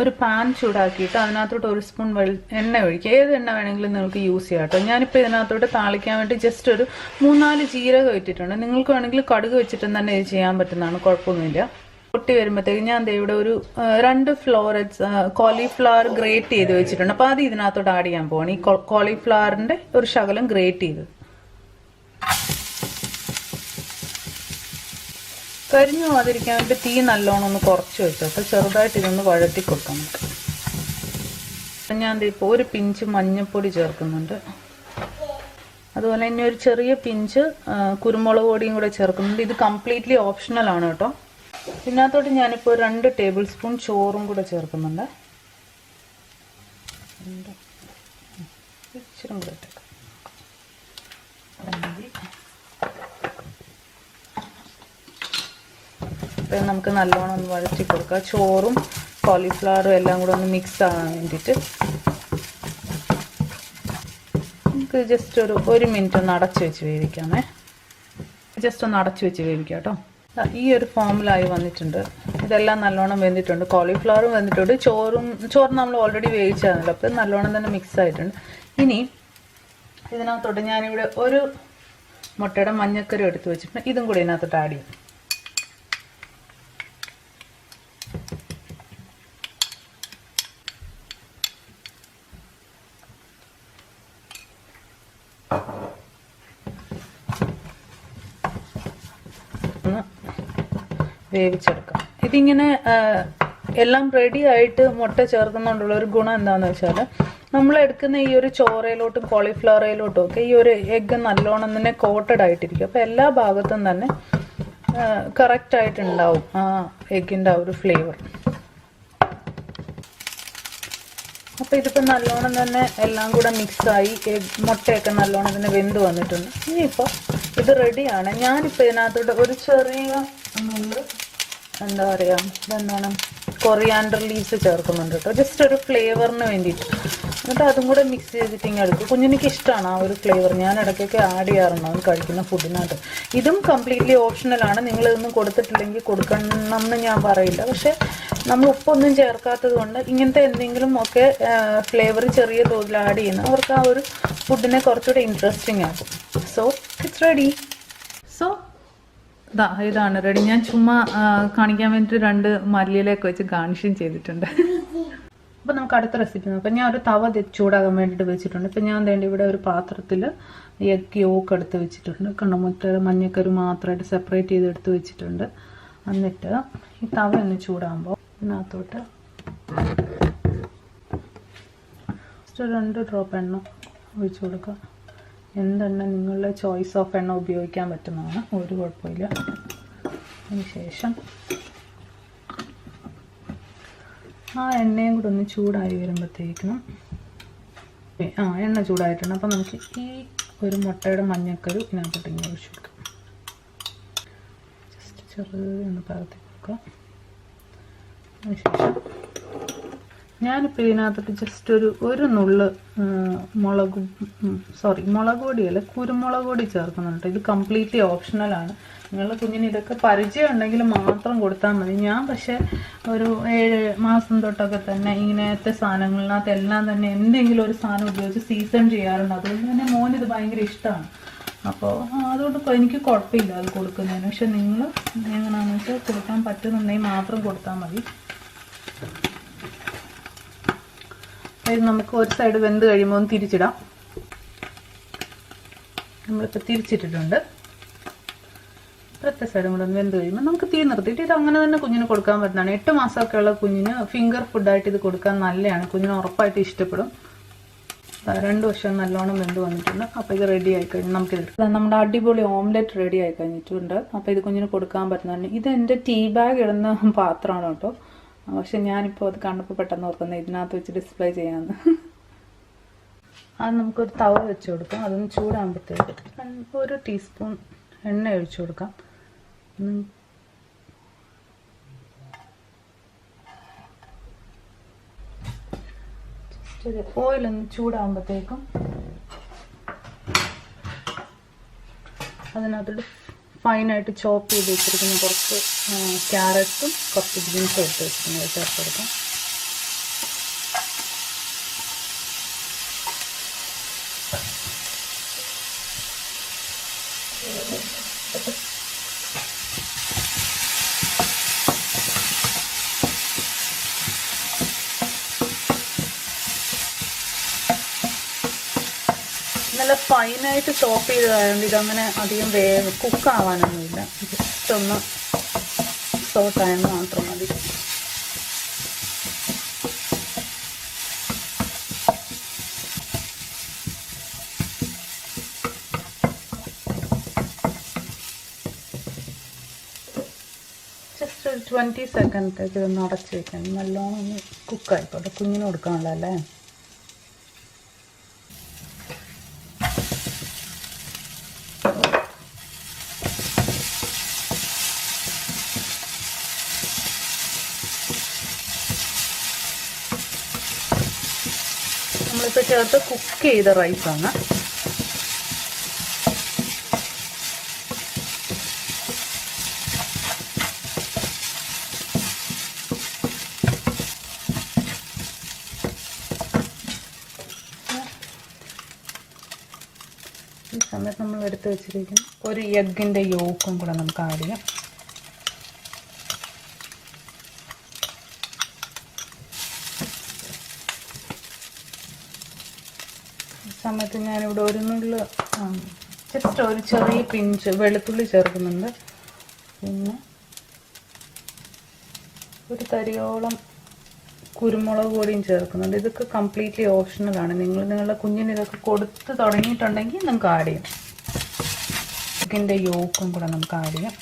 ഒരു പാൻ ചൂടാക്കിയിട്ട് അതിനകത്തോട്ട് ഒരു സ്പൂൺ എണ്ണ ഒഴിക്കുക. ഏത് എണ്ണ വേണമെങ്കിലും നിങ്ങൾക്ക് യൂസ് ചെയ്യാം കേട്ടോ. ഞാനിപ്പോൾ ഇതിനകത്തോട്ട് താളിക്കാൻ വേണ്ടി ജസ്റ്റ് ഒരു 3-4 ജീരകം ഇട്ടിട്ടുണ്ട്. നിങ്ങൾക്ക് വേണമെങ്കിൽ കടുക് വെച്ചിട്ടും തന്നെ ഇത് ചെയ്യാൻ പറ്റുന്നതാണ്, കുഴപ്പമൊന്നുമില്ല. പൊട്ടി വരുമ്പോഴത്തേക്ക് ഞാൻ ഇവിടെ ഒരു 2 കോളിഫ്ലവർ ഗ്രേറ്റ് ചെയ്ത് വെച്ചിട്ടുണ്ട്. അപ്പോൾ അത് ഇതിനകത്തോട്ട് ആഡ് ചെയ്യാൻ പോവാണ്. ഈ കോളിഫ്ലവറിന്റെ ഒരു ശകലം ഗ്രേറ്റ് ചെയ്ത്. കരിഞ്ഞു പോകാതിരിക്കാൻ വേണ്ടി തീ നല്ലോണം ഒന്ന് കുറച്ച് വെച്ചിട്ട് ചെറുതായിട്ട് ഇതൊന്ന് വഴറ്റി കൊടുക്കാം നമുക്ക്. ഞാൻ ഇപ്പോൾ ഒരു പിഞ്ച് മഞ്ഞൾപ്പൊടി ചേർക്കുന്നുണ്ട്. അതുപോലെ തന്നെ ഒരു ചെറിയ പിഞ്ച് കുരുമുളക് പൊടിയും കൂടെ ചേർക്കുന്നുണ്ട്. ഇത് കംപ്ലീറ്റ്ലി ഓപ്ഷണൽ ആണ് കേട്ടോ. ഇതിനകത്തോട്ട് ഞാനിപ്പോൾ 2 ടേബിൾ സ്പൂൺ ചോറും കൂടെ ചേർക്കുന്നുണ്ട്. ഇച്ചിരി കൂടെ ഇട്ടേക്കാം. അപ്പം നമുക്ക് നല്ലോണം ഒന്ന് വഴറ്റി കൊടുക്കാം. ചോറും കോളിഫ്ലവറും എല്ലാം കൂടെ ഒന്ന് മിക്സ് ആകാൻ വേണ്ടിയിട്ട് നമുക്ക് ജസ്റ്റ് ഒരു 1 മിനിറ്റ് ഒന്ന് അടച്ചു വെച്ച് വേവിക്കാമേ. ജസ്റ്റ് ഒന്ന് അടച്ചു വെച്ച് വേവിക്കാം കേട്ടോ. ഈ ഒരു ഫോമിലായി വന്നിട്ടുണ്ട്. ഇതെല്ലാം നല്ലോണം വെന്തിട്ടുണ്ട്. കോളിഫ്ലവറും വെന്തിട്ടുണ്ട്. ചോറ് നമ്മൾ ഓൾറെഡി വേവിച്ചാണല്ലോ. അപ്പം നല്ലോണം തന്നെ മിക്സ് ആയിട്ടുണ്ട്. ഇനി ഇതിനകത്തോട്ട് ഞാനിവിടെ ഒരു മുട്ടയുടെ മഞ്ഞക്കറി എടുത്ത് വെച്ചിട്ടുണ്ട്. ഇതും കൂടി ഇതിനകത്തോട്ട് ആഡ് ചെയ്യും. വേവിച്ചെടുക്കാം. ഇതിങ്ങനെ എല്ലാം റെഡി ആയിട്ട് മുട്ട ചേർക്കുന്നുണ്ടുള്ള ഒരു ഗുണം എന്താണെന്ന് വെച്ചാൽ നമ്മൾ എടുക്കുന്ന ഈ ഒരു ചോറയിലോട്ടും കോളിഫ്ലവറയിലോട്ടും ഒക്കെ ഈ ഒരു എഗ്ഗ് നല്ലോണം തന്നെ കോട്ടഡ് ആയിട്ടിരിക്കും. അപ്പോൾ എല്ലാ ഭാഗത്തും തന്നെ കറക്റ്റ് ആയിട്ടുണ്ടാവും ആ എഗ്ഗിൻ്റെ ആ ഒരു ഫ്ലേവർ. അപ്പോൾ ഇതിപ്പോൾ നല്ലോണം തന്നെ എല്ലാം കൂടെ മിക്സായി മുട്ടയൊക്കെ നല്ലോണം തന്നെ വെന്ത് വന്നിട്ടുണ്ട്. ഇനിയിപ്പോൾ ഇത് റെഡിയാണ്. ഞാനിപ്പോൾ ഇതിനകത്തോട്ട് ഒരു ചെറിയ എന്താ പറയുക, ഇതെന്താണ് കൊറിയാൻഡർ ലീവ്സ് ചേർക്കുന്നുണ്ട് കേട്ടോ, ജസ്റ്റ് ഒരു ഫ്ലേവറിന് വേണ്ടിയിട്ട്. എന്നിട്ട് അതും കൂടെ മിക്സ് ചെയ്തിട്ട് ഇങ്ങനെ എടുക്കും. കുഞ്ഞിനിക്ക് ഇഷ്ടമാണ് ആ ഒരു ഫ്ലേവർ. ഞാൻ ഇടയ്ക്കൊക്കെ ആഡ് ചെയ്യാറുണ്ട് അവൻ കഴിക്കുന്ന ഫുഡിനകത്ത്. ഇതും കംപ്ലീറ്റ്ലി ഓപ്ഷണലാണ്. നിങ്ങളിതൊന്നും കൊടുത്തിട്ടില്ലെങ്കിൽ കൊടുക്കണം എന്ന് ഞാൻ പറയില്ല. പക്ഷെ നമ്മൾ ഉപ്പൊന്നും ചേർക്കാത്തത് കൊണ്ട് ഇങ്ങനത്തെ എന്തെങ്കിലും ഒക്കെ ഫ്ലേവർ ചെറിയ തോതിൽ ആഡ് ചെയ്യുന്ന അവർക്ക് ആ ഒരു ഫുഡിനെ കുറച്ചുകൂടെ ഇൻട്രസ്റ്റിംഗ് ആക്കും. So it's ready. സോ ഇതാണ് റെഡി. ഞാൻ ചുമ്മാ കാണിക്കാൻ വേണ്ടിയിട്ട് 2 മല്ലിയിലൊക്കെ വെച്ച് ഗാർണിഷിങ് ചെയ്തിട്ടുണ്ട്. അപ്പോൾ നമുക്ക് അടുത്ത റെസിപ്പി നോക്കാം. ഞാൻ ഒരു തവ ചൂടാകാൻ വേണ്ടിയിട്ട് വെച്ചിട്ടുണ്ട്. ഇപ്പം ഞാൻ വേണ്ടി ഇവിടെ ഒരു പാത്രത്തിൽ എഗ് യോക്ക് എടുത്ത് വെച്ചിട്ടുണ്ട്. കണ്ണമുട്ടയുടെ മഞ്ഞക്കരു മാത്രമായിട്ട് സെപ്പറേറ്റ് ചെയ്ത് എടുത്ത് വെച്ചിട്ടുണ്ട്. എന്നിട്ട് ഈ തവ ഒന്ന് ചൂടാകുമ്പോൾ ഇതിനകത്തോട്ട് 2 ഡ്രോപ്പ് എണ്ണ ഒഴിച്ചു കൊടുക്കുക. എന്തെണ്ണ നിങ്ങളുടെ ചോയ്സ് ഓഫ് എണ്ണ ഉപയോഗിക്കാൻ പറ്റുന്നതാണ്, ഒരു കുഴപ്പമില്ല. അതിനുശേഷം ആ എണ്ണയും കൂടെ ഒന്ന് ചൂടായി വരുമ്പോഴത്തേക്കും എണ്ണ ചൂടായിട്ടുണ്ട്. അപ്പോൾ നമുക്ക് ഈ ഒരു മുട്ടയുടെ മഞ്ഞക്കരു ഇതിനകത്തോട്ട് ഇങ്ങനെ ഒഴിച്ചു കൊടുക്കാം. ജസ്റ്റ് ചെറുതൊന്ന് പരത്തി കൊടുക്കാം. അതിനുശേഷം ഞാനിപ്പോൾ ഇതിനകത്തോട്ട് ജസ്റ്റ് ഒരു നുള്ള് മുളക് പൊടിയല്ല, കുരുമുളക് പൊടി ചേർക്കുന്നുണ്ട്. ഇത് കംപ്ലീറ്റ്ലി ഓപ്ഷണലാണ്. നിങ്ങളുടെ കുഞ്ഞിന് ഇതൊക്കെ പരിചയം ഉണ്ടെങ്കിൽ മാത്രം കൊടുത്താൽ മതി. ഞാൻ പക്ഷേ ഒരു 7 മാസം തൊട്ടൊക്കെ തന്നെ ഇങ്ങനത്തെ സാധനങ്ങളിനകത്ത് എല്ലാം തന്നെ എന്തെങ്കിലും ഒരു സാധനം ഉപയോഗിച്ച് സീസൺ ചെയ്യാറുണ്ട്. അതുകൊണ്ട് തന്നെ മോന് ഇത് ഭയങ്കര ഇഷ്ടമാണ്. അപ്പോൾ അതുകൊണ്ട് എനിക്ക് കുഴപ്പമില്ല അത് കൊടുക്കുന്നതിന്. പക്ഷെ നിങ്ങൾ എങ്ങനെയാണെന്ന് വെച്ചാൽ കൊടുക്കാൻ പറ്റുന്നുണ്ടെങ്കിൽ മാത്രം കൊടുത്താൽ മതി. ഇത് നമുക്ക് ഒരു സൈഡ് വെന്ത് കഴിയുമ്പോൾ ഒന്ന് തിരിച്ചിടാം. നമ്മളിപ്പോൾ തിരിച്ചിട്ടിട്ടുണ്ട്. അടുത്ത സൈഡും കൂടെ ഒന്ന് വെന്ത് കഴിയുമ്പോൾ നമുക്ക് തീ നിർത്തിയിട്ട് ഇത് അങ്ങനെ തന്നെ കുഞ്ഞിന് കൊടുക്കാൻ പറ്റുന്നതാണ്. 8 മാസമൊക്കെ ഉള്ള കുഞ്ഞിന് ഫിംഗർ ഫുഡായിട്ട് ഇത് കൊടുക്കാൻ നല്ലതാണ്. കുഞ്ഞിന് ഉറപ്പായിട്ട് ഇഷ്ടപ്പെടും. 2 വശം നല്ലോണം വെന്ത് വന്നിട്ടുണ്ട്. അപ്പോൾ ഇത് റെഡി ആയി കഴിഞ്ഞ് നമുക്കിത് നമ്മുടെ അടിപൊളി ഓംലെറ്റ് റെഡി ആയി കഴിഞ്ഞിട്ടുണ്ട്. അപ്പോൾ ഇത് കുഞ്ഞിന് കൊടുക്കാൻ പറ്റുന്നതാണ്. ഇത് എൻ്റെ ടീ ബാഗ് ഇടുന്ന പാത്രമാണ് കേട്ടോ. പക്ഷെ ഞാനിപ്പോൾ അത് കണ്ടപ്പോൾ പെട്ടെന്ന് ഓർക്കുന്നത് ഇതിനകത്ത് വെച്ച് ഡിസ്പ്ലേ ചെയ്യാമെന്ന്. അത് നമുക്കൊരു തവ വെച്ച് കൊടുക്കാം. അതൊന്ന് ചൂടാകുമ്പോഴത്തേക്ക് 1 ടീസ്പൂൺ എണ്ണ ഒഴിച്ചു കൊടുക്കാം. ജസ്റ്റ് ഓയിലൊന്ന് ചൂടാകുമ്പോഴത്തേക്കും അതിനകത്തോട്ട് ഫൈനായിട്ട് ചോപ്പ് ചെയ്ത് വെച്ചിരിക്കുന്ന കുറച്ച് ക്യാരറ്റും കുറച്ച് ബീൻസും എടുത്ത് വെച്ചിട്ടുണ്ട് ചേർത്ത് കൊടുക്കാം. നല്ല ഫൈനായിട്ട് ചോപ്പ് ചെയ്തതായതുകൊണ്ട് ഇതങ്ങനെ അധികം കുക്കാവാനൊന്നുമില്ല. ജസ്റ്റ് ഒന്ന് സോട്ടായെന്ന് മാത്രം മതി. ജസ്റ്റ് ഒരു 20 സെക്കൻഡത്തേക്ക് ഇതൊന്ന് അടച്ച് വെക്കണം. നല്ലോണം ഒന്ന് കുക്കായിക്കോട്ടെ, കുഞ്ഞിന് കൊടുക്കാനുള്ളതല്ലേ. നമ്മളിപ്പോൾ ചേർത്ത് കുക്ക് ചെയ്ത റൈസാണ്. ഈ സമയത്ത് നമ്മൾ എടുത്ത് വെച്ചിരിക്കുന്ന ഒരു എഗ്ഗിൻ്റെ യോക്കും കൂടെ നമുക്ക് ആഡ് ചെയ്യാം. ഈ സമയത്ത് ഞാനിവിടെ ഒരു നുള്ള് ജസ്റ്റ് ഒരു ചെറിയ പിഞ്ച് വെളുത്തുള്ളി ചേർക്കുന്നുണ്ട്. പിന്നെ ഒരു തരിയോളം കുരുമുളക് പൊടിയും ചേർക്കുന്നുണ്ട്. ഇതൊക്കെ കംപ്ലീറ്റ്ലി ഓപ്ഷണലാണ്. നിങ്ങളുടെ കുഞ്ഞിന് ഇതൊക്കെ കൊടുത്ത് തുടങ്ങിയിട്ടുണ്ടെങ്കിൽ നമുക്ക് ആഡ് ചെയ്യാം. ചിക്കൻ്റെ യോക്കും കൂടെ നമുക്ക് ആഡ് ചെയ്യാം.